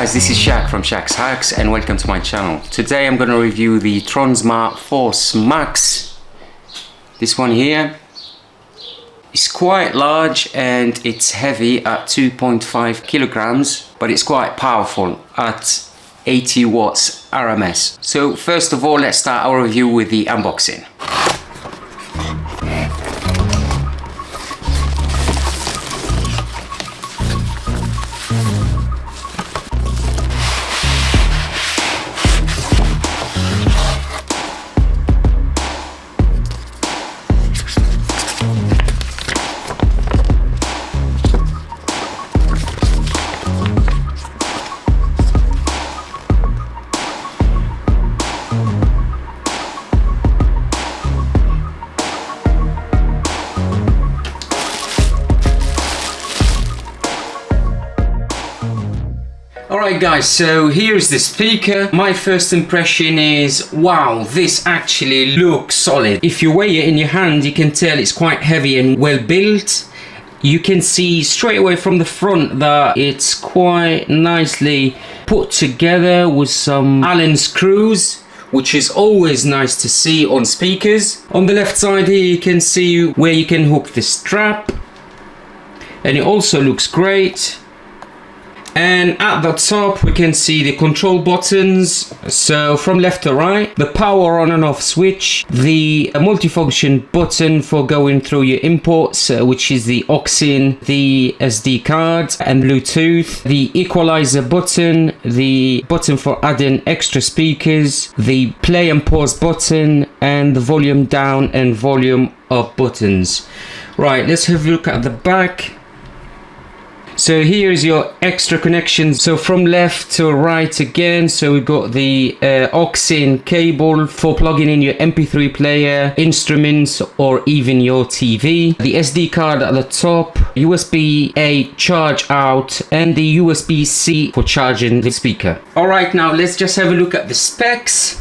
guys, this is Shak from Shak's Hacks and welcome to my channel. Today I'm going to review the Tronsmart Force Max. This one here is quite large and it's heavy at 2.5 kilograms, but it's quite powerful at 80 watts RMS. So first of all, let's start our review with the unboxing. Alright guys, so here's the speaker. My first impression is, wow, this actually looks solid. If you weigh it in your hand, you can tell it's quite heavy and well built. You can see straight away from the front that it's quite nicely put together with some Allen screws, which is always nice to see on speakers. On the left side here you can see where you can hook the strap, and it also looks great. And at the top we can see the control buttons, so from left to right, the power on and off switch, the multifunction button for going through your imports, which is the aux in, the SD card and Bluetooth, the equalizer button, the button for adding extra speakers, the play and pause button, and the volume down and volume up buttons. Right, let's have a look at the back. So here's your extra connections. So from left to right again, so we've got the aux in cable for plugging in your MP3 player, instruments, or even your TV. The SD card at the top, USB-A charge out, and the USB-C for charging the speaker. Alright, now let's just have a look at the specs.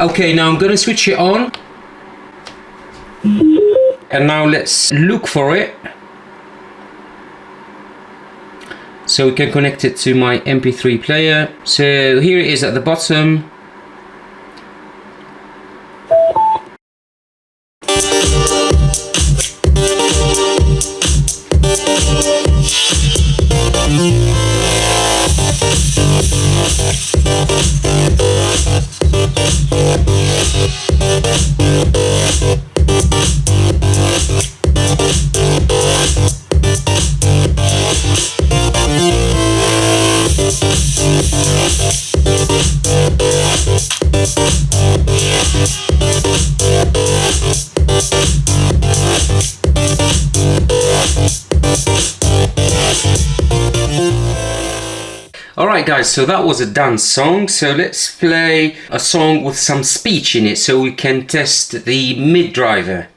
Okay, now I'm gonna switch it on. And now let's look for it. So we can connect it to my MP3 player. So here it is at the bottom. Alright guys, so that was a dance song, so let's play a song with some speech in it so we can test the mid driver.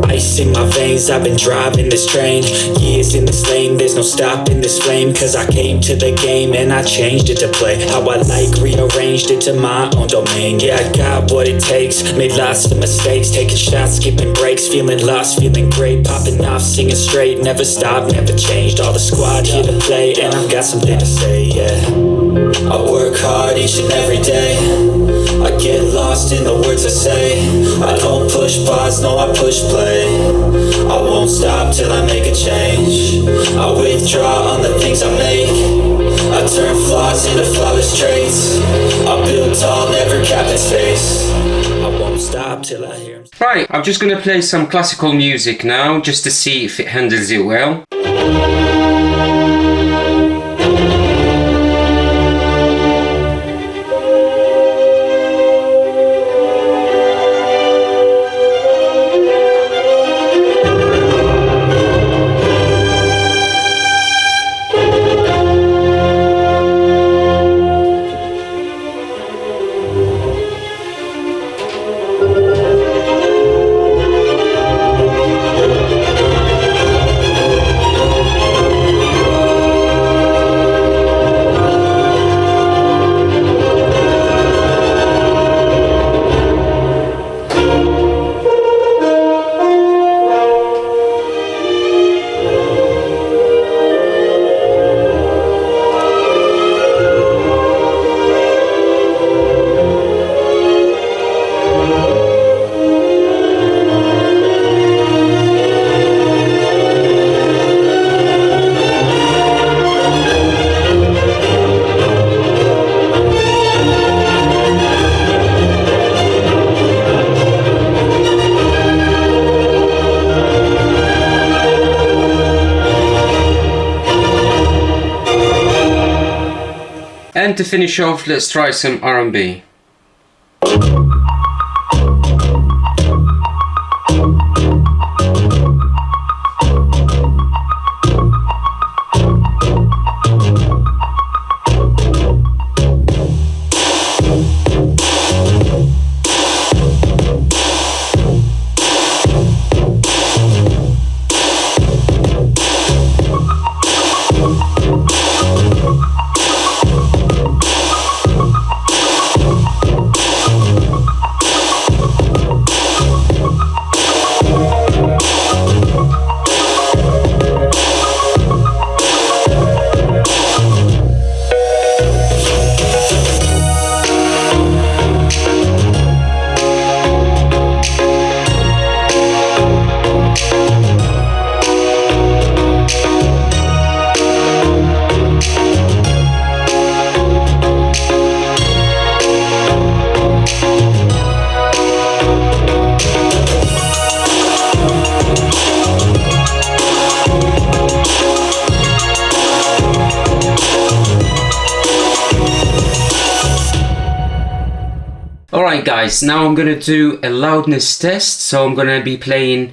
Ice in my veins, I've been driving this train. Years in this lane, there's no stopping this flame. Cause I came to the game and I changed it to play how I like, rearranged it to my own domain. Yeah, I got what it takes, made lots of mistakes, taking shots, skipping breaks, feeling lost, feeling great, popping off, singing straight, never stopped, never changed. All the squad here to play and I've got something to say, yeah. I work hard each and every day, I get lost in the words I say. I don't push pause, no I push play. I won't stop till I make a change. I withdraw on the things I make. I turn flaws into flawless traits. I build tall, never capped in space. I won't stop till I hear him. Right, I'm just gonna play some classical music now, just to see if it handles it well. And to finish off, let's try some R&B. Alright guys, now I'm gonna do a loudness test. So I'm gonna be playing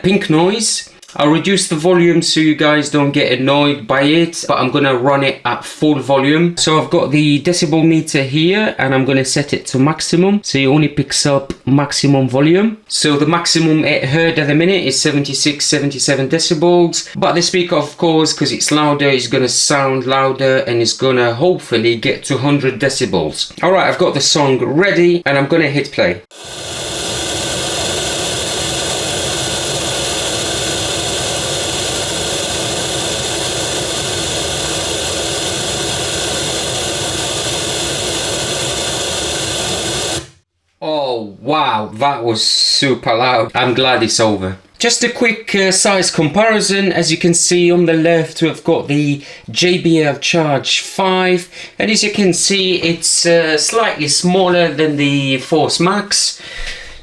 pink noise. I'll reduce the volume so you guys don't get annoyed by it, but I'm gonna run it at full volume. So I've got the decibel meter here and I'm gonna set it to maximum, so it only picks up maximum volume. So the maximum it heard at the minute is 76, 77 decibels, but the speaker, of course, because it's louder, is gonna sound louder and it's gonna hopefully get to 100 decibels. Alright, I've got the song ready and I'm gonna hit play. Oh wow, that was super loud. I'm glad it's over. Just a quick size comparison. As you can see on the left, we've got the JBL Charge 5, and as you can see, it's slightly smaller than the Force Max.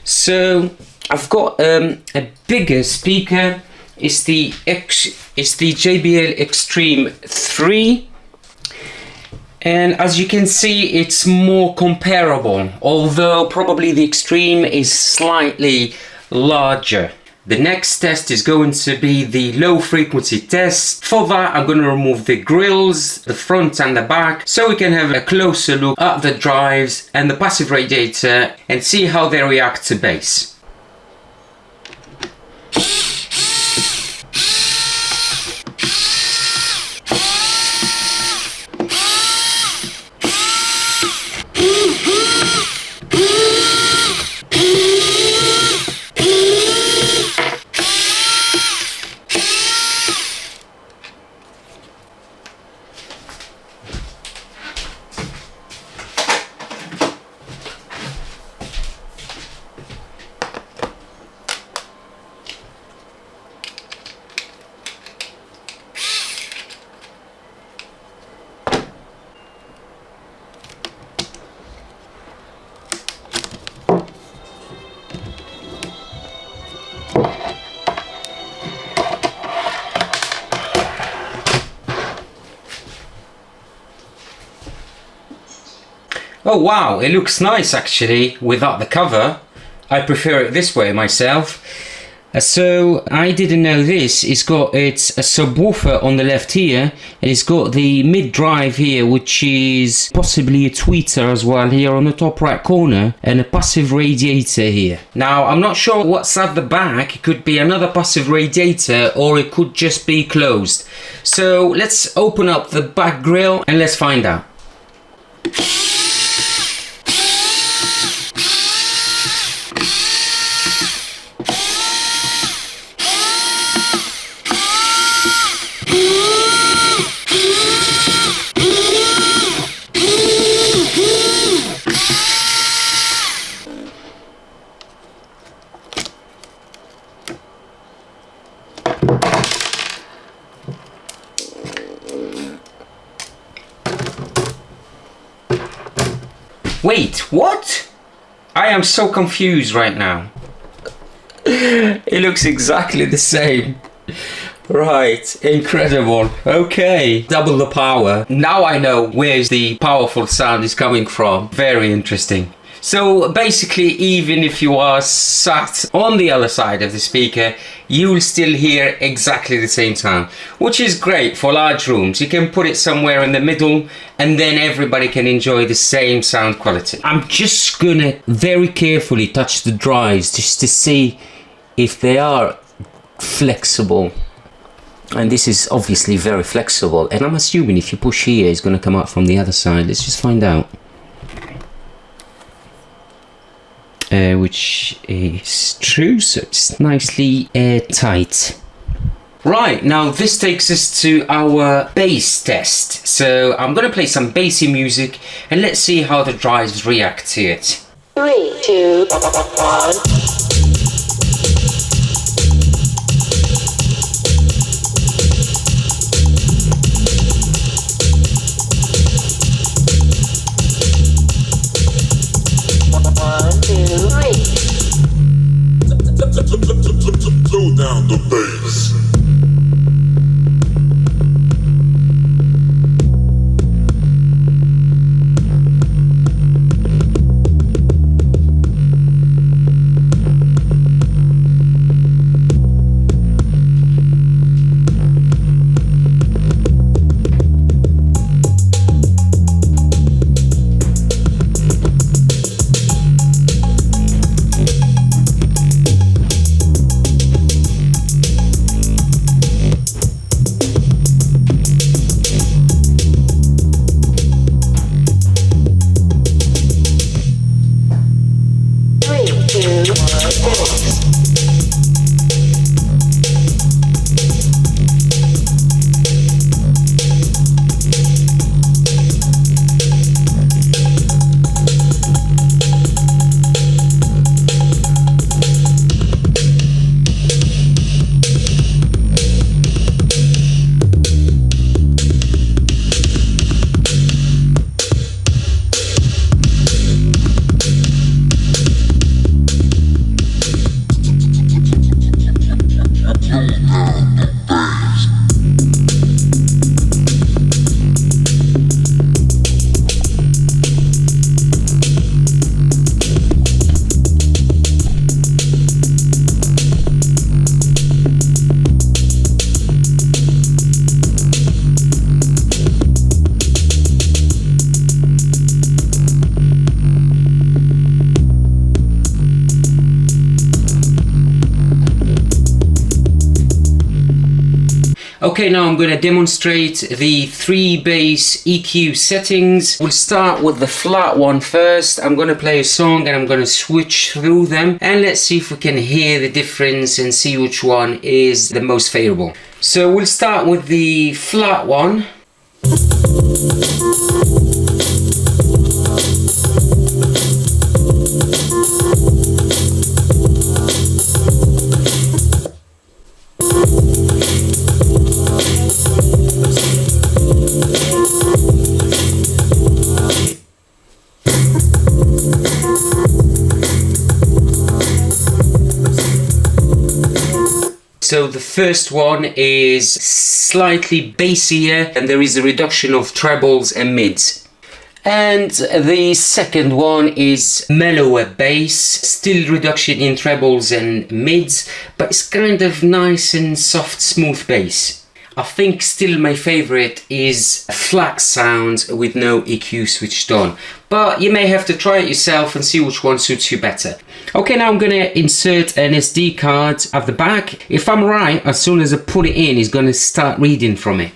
So I've got a bigger speaker. It's the JBL Extreme 3. And as you can see, it's more comparable, although probably the Extreme is slightly larger. The next test is going to be the low frequency test. For that, I'm going to remove the grills, the front and the back, so we can have a closer look at the drives and the passive radiator and see how they react to bass. Oh wow, it looks nice actually without the cover. I prefer it this way myself. So I didn't know this. It's got a subwoofer on the left here, and it's got the mid drive here, which is possibly a tweeter as well here on the top right corner, and a passive radiator here. Now I'm not sure what's at the back. It could be another passive radiator or it could just be closed. So let's open up the back grille and let's find out. Wait, what? I am so confused right now. It looks exactly the same. Right, incredible. Okay, double the power. Now I know where the powerful sound is coming from. Very interesting. So basically, even if you are sat on the other side of the speaker, you will still hear exactly the same sound, which is great for large rooms. You can put it somewhere in the middle and then everybody can enjoy the same sound quality. I'm just gonna very carefully touch the drives just to see if they are flexible. And this is obviously very flexible, and I'm assuming if you push here it's going to come out from the other side. Let's just find out. Which is true, so it's nicely airtight. Right, now this takes us to our bass test. So I'm going to play some bassy music and let's see how the drives react to it. 3, 2, 1. Slow down the bass. Okay, now I'm going to demonstrate the 3 bass EQ settings. We'll start with the flat one first. I'm going to play a song and I'm going to switch through them. And let's see if we can hear the difference and see which one is the most favorable. So we'll start with the flat one. So the first one is slightly bassier and there is a reduction of trebles and mids. And the second one is mellower bass, still reduction in trebles and mids, but it's kind of nice and soft, smooth bass. I think still my favorite is a flat sound with no EQ switched on. But you may have to try it yourself and see which one suits you better. Okay, now I'm gonna insert an SD card at the back. If I'm right, as soon as I put it in, it's gonna start reading from it.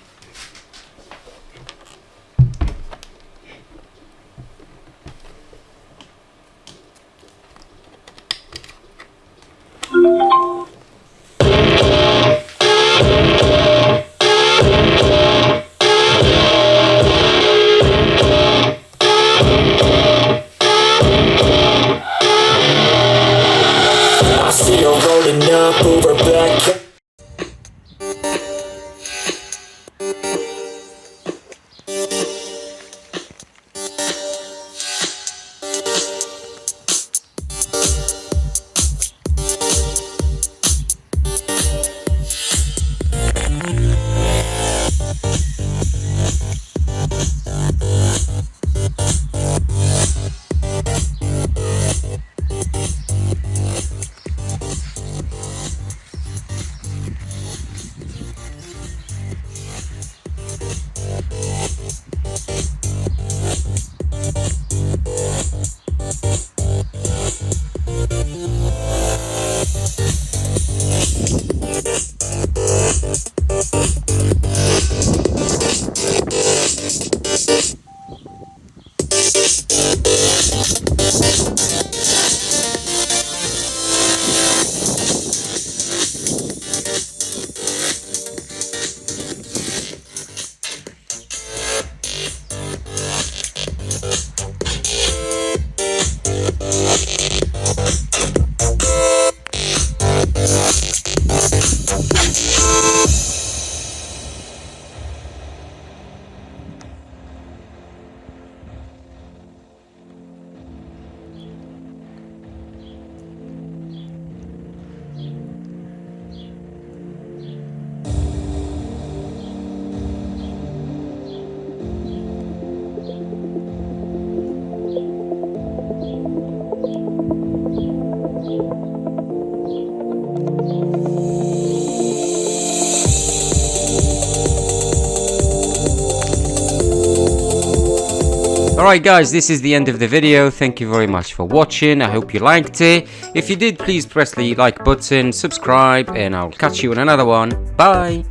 Alright guys, this is the end of the video. Thank you very much for watching. I hope you liked it. If you did, please press the like button, subscribe, and I'll catch you in another one. Bye!